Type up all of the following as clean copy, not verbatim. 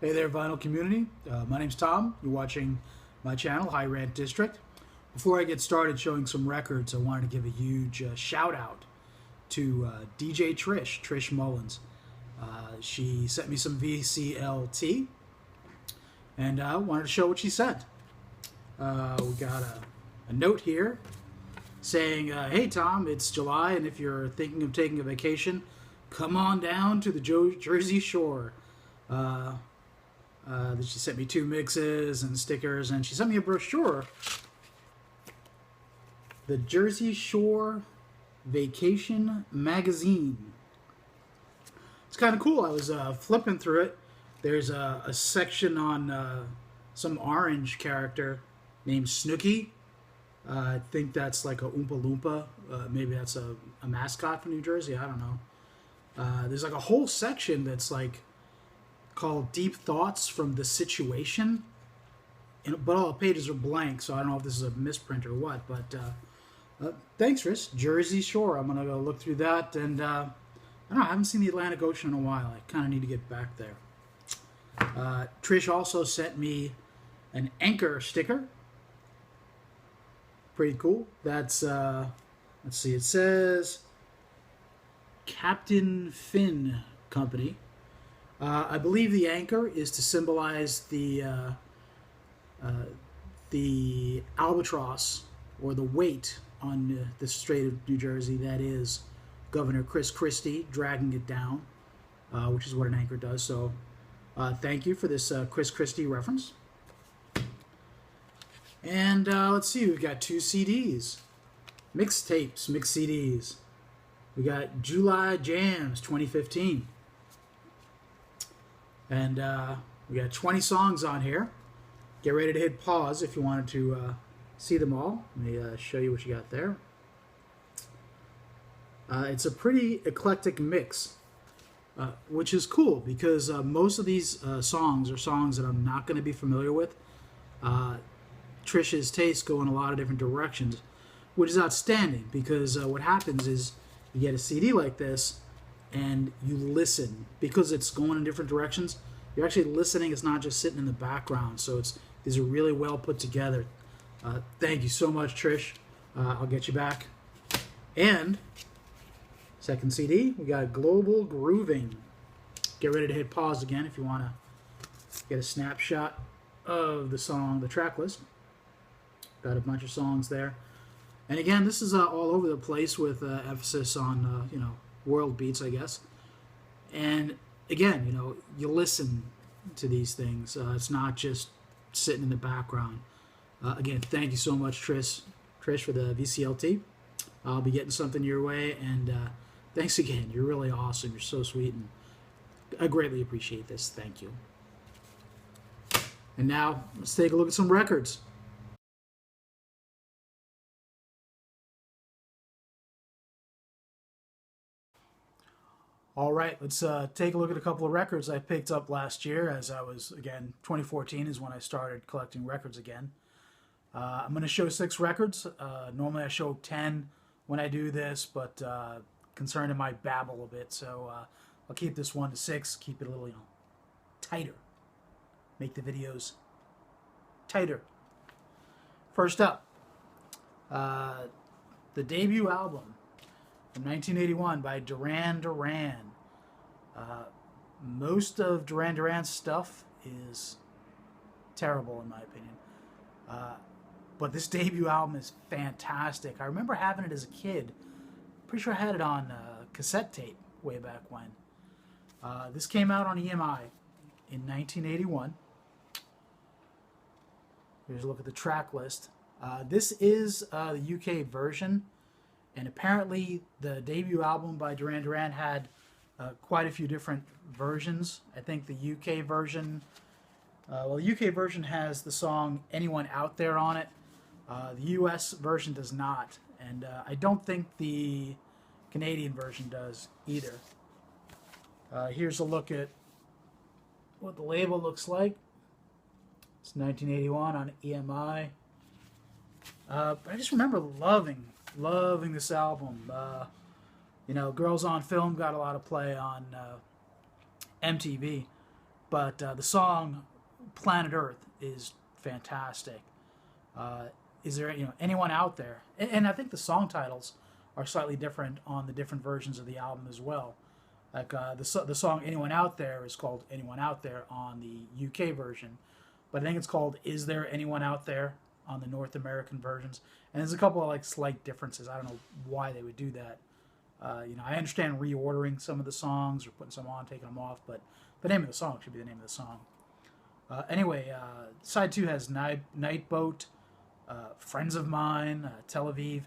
Hey there, vinyl community. My name's Tom. You're watching my channel, Rant District. Before I get started showing some records, I wanted to give a huge shout out to DJ Trish Mullins. She sent me some VCLT, and I wanted to show what she sent. We got a note here saying, hey Tom, it's July, and if you're thinking of taking a vacation, come on down to the Jersey Shore. She sent me 2 mixes and stickers, and she sent me a brochure. The Jersey Shore Vacation Magazine. It's kind of cool. I was flipping through it. There's a section on some orange character named Snooky. I think that's like a Oompa Loompa. Maybe that's a mascot for New Jersey. I don't know. There's like a whole section that's like called Deep Thoughts from the Situation. But all the pages are blank, so I don't know if this is a misprint or what. But thanks, Trish. Jersey Shore. I'm going to go look through that. And I don't know, I haven't seen the Atlantic Ocean in a while. I kind of need to get back there. Trish also sent me an anchor sticker. Pretty cool. That's, let's see, it says Captain Finn Company. I believe the anchor is to symbolize the albatross or the weight on the Strait of New Jersey. That is Governor Chris Christie dragging it down, which is what an anchor does. So thank you for this Chris Christie reference. And let's see, we've got 2 CDs, mixed CDs. We got July Jams 2015. And we got 20 songs on here. Get ready to hit pause if you wanted to see them all. Let me show you what you got there. It's a pretty eclectic mix, which is cool because most of these songs are songs that I'm not going to be familiar with. Trish's tastes go in a lot of different directions, which is outstanding because what happens is you get a CD like this and you listen because it's going in different directions. You're actually listening. It's not just sitting in the background. So these are really well put together. Thank you so much, Trish. I'll get you back. And second CD, we got Global Grooving. Get ready to hit pause again if you want to get a snapshot of the song, the track list. Got a bunch of songs there. And again, this is all over the place with emphasis on, world beats, I guess. And again, you listen to these things. It's not just sitting in the background. Again, thank you so much, Trish, for the VCLT. I'll be getting something your way, and thanks again. You're really awesome. You're so sweet, and I greatly appreciate this. Thank you. And now, let's take a look at some records. All right, let's take a look at a couple of records I picked up last year as I was, again, 2014 is when I started collecting records again. I'm going to show 6 records. Normally I show 10 when I do this, but concerned it might babble a bit, so I'll keep this one to 6, keep it a little, tighter. Make the videos tighter. First up, the debut album from 1981 by Duran Duran. Most of Duran Duran's stuff is terrible in my opinion. But this debut album is fantastic. I remember having it as a kid. Pretty sure I had it on cassette tape way back when. This came out on EMI in 1981. Here's a look at the track list. This is the UK version. And apparently the debut album by Duran Duran had quite a few different versions. I think the UK version, the UK version has the song Anyone Out There on it. The US version does not. And I don't think the Canadian version does either. Here's a look at what the label looks like. It's 1981 on EMI. But I just remember loving this album. Girls on Film got a lot of play on MTV. But the song "Planet Earth" is fantastic. Is there anyone out there? And I think the song titles are slightly different on the different versions of the album as well. Like the song "Anyone Out There" is called "Anyone Out There" on the UK version, but I think it's called "Is There Anyone Out There" on the North American versions. And there's a couple of like slight differences. I don't know why they would do that. I understand reordering some of the songs or putting some on, taking them off, but the name of the song should be the name of the song. Anyway, side two has Night Boat, Friends of Mine, Tel Aviv.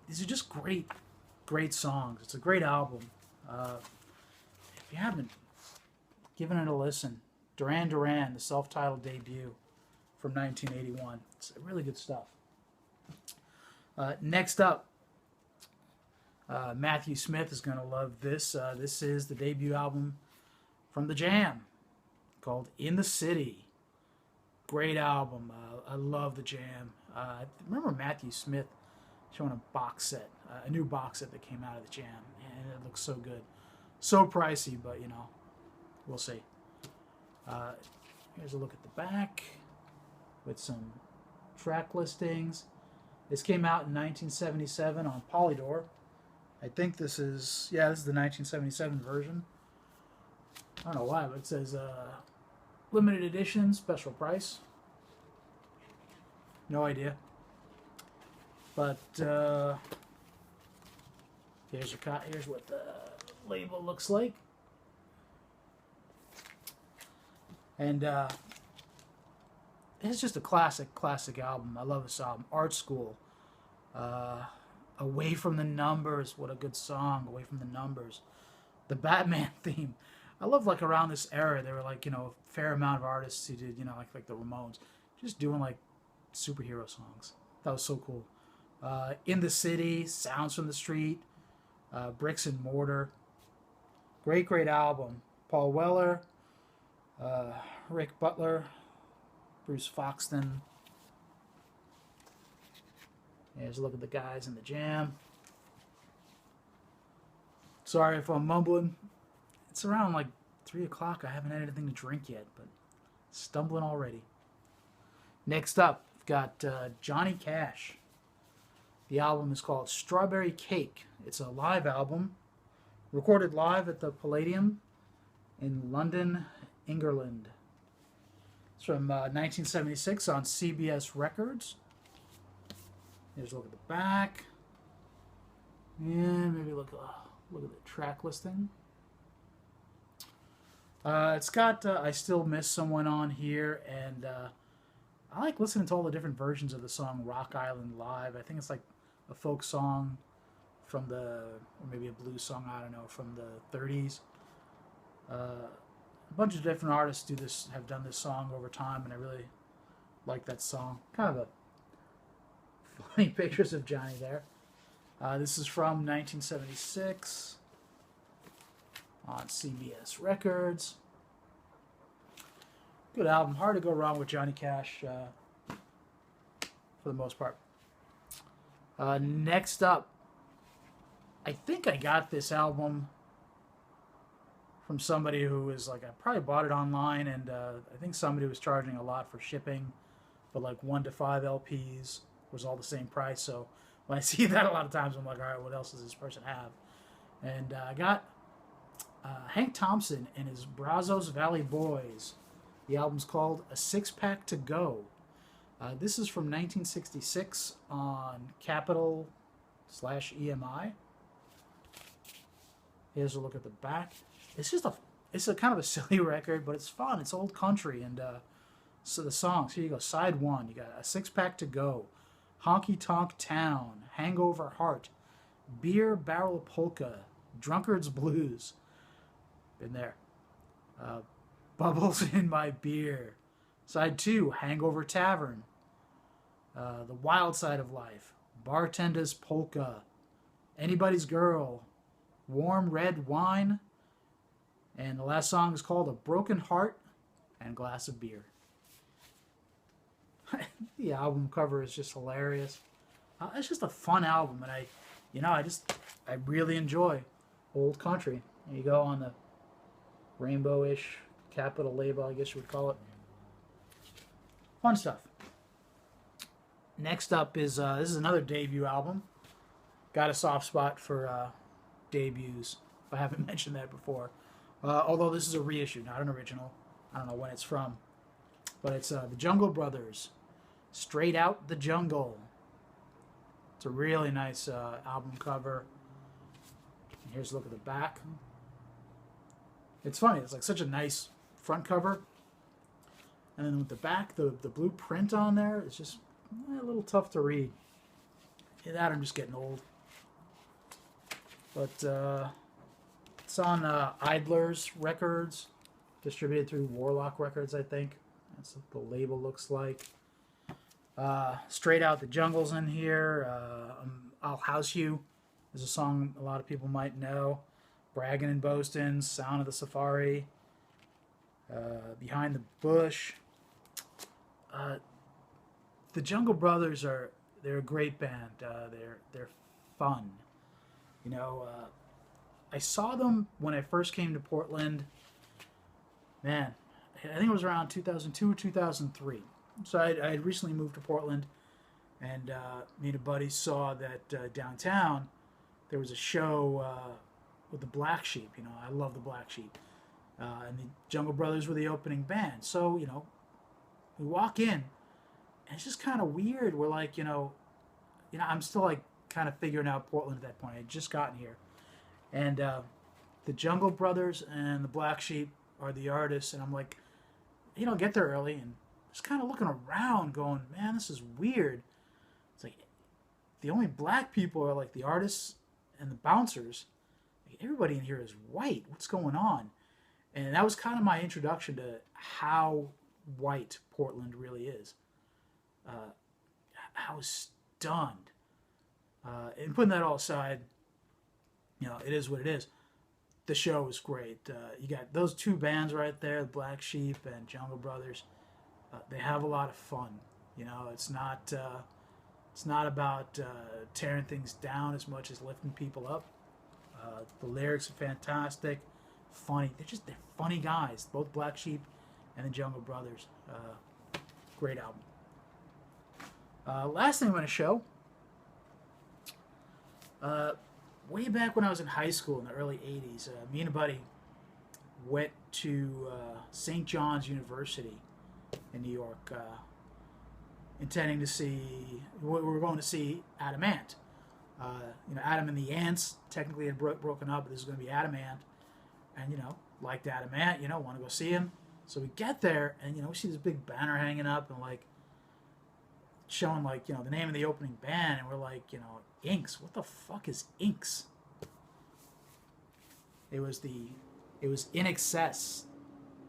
These are just great songs. It's a great album. If you haven't given it a listen, Duran Duran, the self-titled debut from 1981. It's really good stuff. Next up, Matthew Smith is going to love this. This is the debut album from The Jam called "In the City." Great album. I love The Jam. I remember Matthew Smith showing a new box set that came out of The Jam, and it looks so good. So pricey, but we'll see. Here's a look at the back with some track listings. This came out in 1977 on Polydor. I think this is the 1977 version. I don't know why, but it says limited edition, special price. No idea. But here's what the label looks like. And it's just a classic album. I love this album. Art School. Away from the Numbers. What a good song. Away from the Numbers. The Batman theme. I love like around this era, there were like, a fair amount of artists who did, like the Ramones, just doing like superhero songs. That was so cool. In the City, Sounds from the Street, Bricks and Mortar. Great album. Paul Weller, Rick Butler, Bruce Foxton. Here's a look at the guys in The Jam. Sorry if I'm mumbling. It's around like 3 o'clock. I haven't had anything to drink yet, but stumbling already. Next up, we've got Johnny Cash. The album is called Strawberry Cake. It's a live album, recorded live at the Palladium in London, England. It's from 1976 on CBS Records. Here's a look at the back. And maybe look at the track listing. It's got I Still Miss Someone on here, and I like listening to all the different versions of the song Rock Island Live. I think it's like a folk song from or maybe a blues song, I don't know, from the 30s. A bunch of different artists have done this song over time, and I really like that song. Kind of a funny pictures of Johnny there. This is from 1976 on CBS Records. Good album. Hard to go wrong with Johnny Cash for the most part. Next up, I think I got this album from somebody who was like, I probably bought it online, and I think somebody was charging a lot for shipping, but like 1 to 5 LPs was all the same price. So when I see that a lot of times, I'm like, all right, what else does this person have? And I got Hank Thompson and his Brazos Valley Boys. The album's called A Six Pack to Go. This is from 1966 on Capitol/EMI. Here's a look at the back. It's a kind of a silly record, but it's fun. It's old country, and so the songs. Here you go. Side 1, you got A Six Pack to Go, Honky Tonk Town, Hangover Heart, Beer Barrel Polka, Drunkard's Blues. Been there. Bubbles in My Beer. Side 2, Hangover Tavern, The Wild Side of Life, Bartender's Polka, Anybody's Girl, Warm Red Wine, and the last song is called A Broken Heart and Glass of Beer. The album cover is just hilarious. It's just a fun album, and I really enjoy old country. There you go on the rainbow-ish capital label, I guess you would call it. Fun stuff. Next up is this is another debut album. Got a soft spot for debuts, if I haven't mentioned that before. Although this is a reissue, not an original. I don't know when it's from. But it's the Jungle Brothers, Straight Out the Jungle. It's a really nice album cover. And here's a look at the back. It's funny, it's like such a nice front cover. And then with the back, the blue print on there, it's just a little tough to read. Yeah, that I'm just getting old. But it's on Idler's Records, distributed through Warlock Records, I think. That's what the label looks like. Straight Out the Jungle's in here. I'll House You is a song a lot of people might know. Bragging and Boasting, Sound of the Safari. Behind the Bush. The Jungle Brothers they're a great band. They're fun. You know, I saw them when I first came to Portland. Man, I think it was around 2002 or 2003. So I had recently moved to Portland, and me and a buddy saw that downtown there was a show with the Black Sheep. You know, I love the Black Sheep. And the Jungle Brothers were the opening band. So, you know, we walk in, and it's just kind of weird. We're like, you know, I'm still like kind of figuring out Portland at that point. I had just gotten here. And the Jungle Brothers and the Black Sheep are the artists, and I'm like, you know, get there early and just kind of looking around going, man, this is weird. It's like the only black people are like the artists and the bouncers. Like, everybody in here is white. What's going on? And that was kind of my introduction to how white Portland really is. I was stunned. And putting that all aside, you know, it is what it is. The show was great. You got those two bands right there, the Black Sheep and Jungle Brothers. They have a lot of fun. You know, it's not about tearing things down as much as lifting people up. The lyrics are fantastic, funny. They're funny guys. Both Black Sheep and the Jungle Brothers. Great album. Last thing I'm going to show. Way back when I was in high school in the early 80s, me and a buddy went to St. John's University in New York, intending to see, we were going to see Adam Ant. You know, Adam and the Ants technically had broken up, but this is going to be Adam Ant. And, you know, liked Adam Ant, you know, want to go see him. So we get there, and, you know, we see this big banner hanging up and, like, showing, like, you know, the name of the opening band, and we're like, you know, Inks. What the fuck is Inks? It was In Excess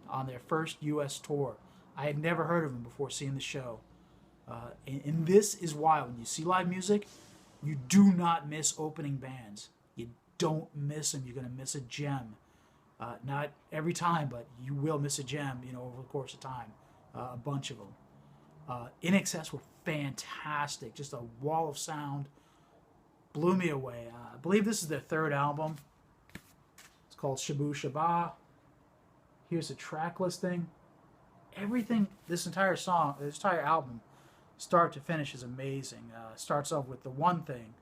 on their first U.S. tour. I had never heard of them before seeing the show. And this is why when you see live music, you do not miss opening bands. You don't miss them. You're going to miss a gem. Not every time, but you will miss a gem, you know, over the course of time. A bunch of them. In Excess were fantastic. Just a wall of sound. Blew me away. I believe this is their third album. It's called Shabu Shaba. Here's the track listing. Everything, this entire album, start to finish, is amazing. Starts off with The One Thing,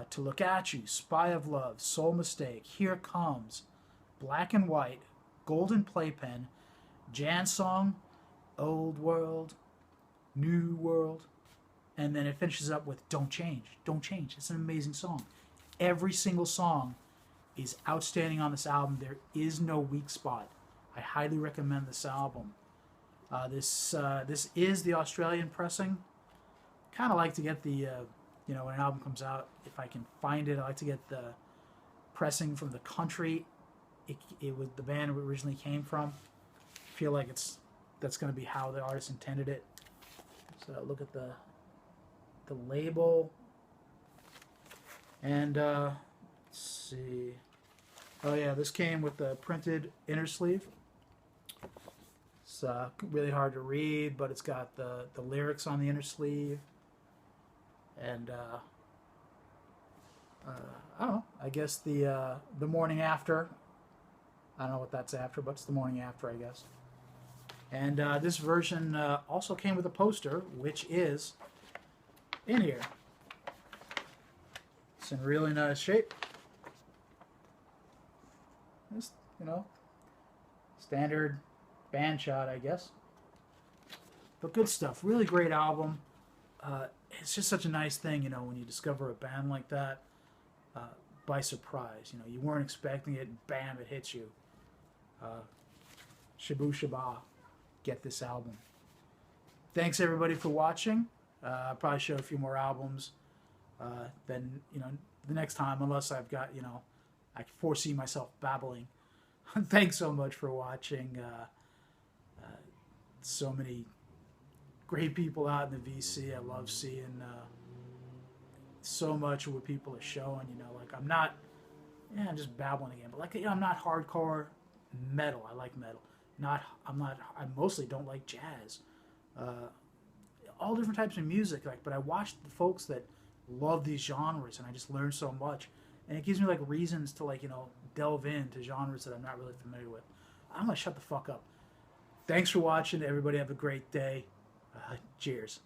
To Look At You, Spy of Love, Soul Mistake, Here Comes, Black and White, Golden Playpen, Jan Song, Old World, New World, and then it finishes up with Don't Change. Don't Change. It's an amazing song. Every single song is outstanding on this album. There is no weak spot. I highly recommend this album. This is the Australian pressing. Kind of like to get the, you know, when an album comes out, if I can find it, I like to get the pressing from the country it was the band originally came from. I feel like that's going to be how the artist intended it. So look at the label. And let's see. Oh yeah, this came with the printed inner sleeve. It's really hard to read, but it's got the lyrics on the inner sleeve. And I don't know. I guess the morning after I don't know what that's after, but it's the morning after, I guess. And this version also came with a poster, which is in here. It's in really nice shape. Just, standard band shot, I guess. But good stuff. Really great album. It's just such a nice thing, when you discover a band like that by surprise. You weren't expecting it, bam, it hits you. Shabu Shaba, get this album. Thanks everybody for watching. I'll probably show a few more albums. Then, the next time, unless I've got, I can foresee myself babbling. Thanks so much for watching. So many great people out in the VC. I love seeing so much of what people are showing. I'm not, I'm just babbling again. But I'm not hardcore metal. I like metal. I mostly don't like jazz. All different types of music. But I watch the folks that love these genres, and I just learn so much. And it gives me reasons to delve into genres that I'm not really familiar with. I'm gonna shut the fuck up. Thanks for watching. Everybody have a great day. Cheers.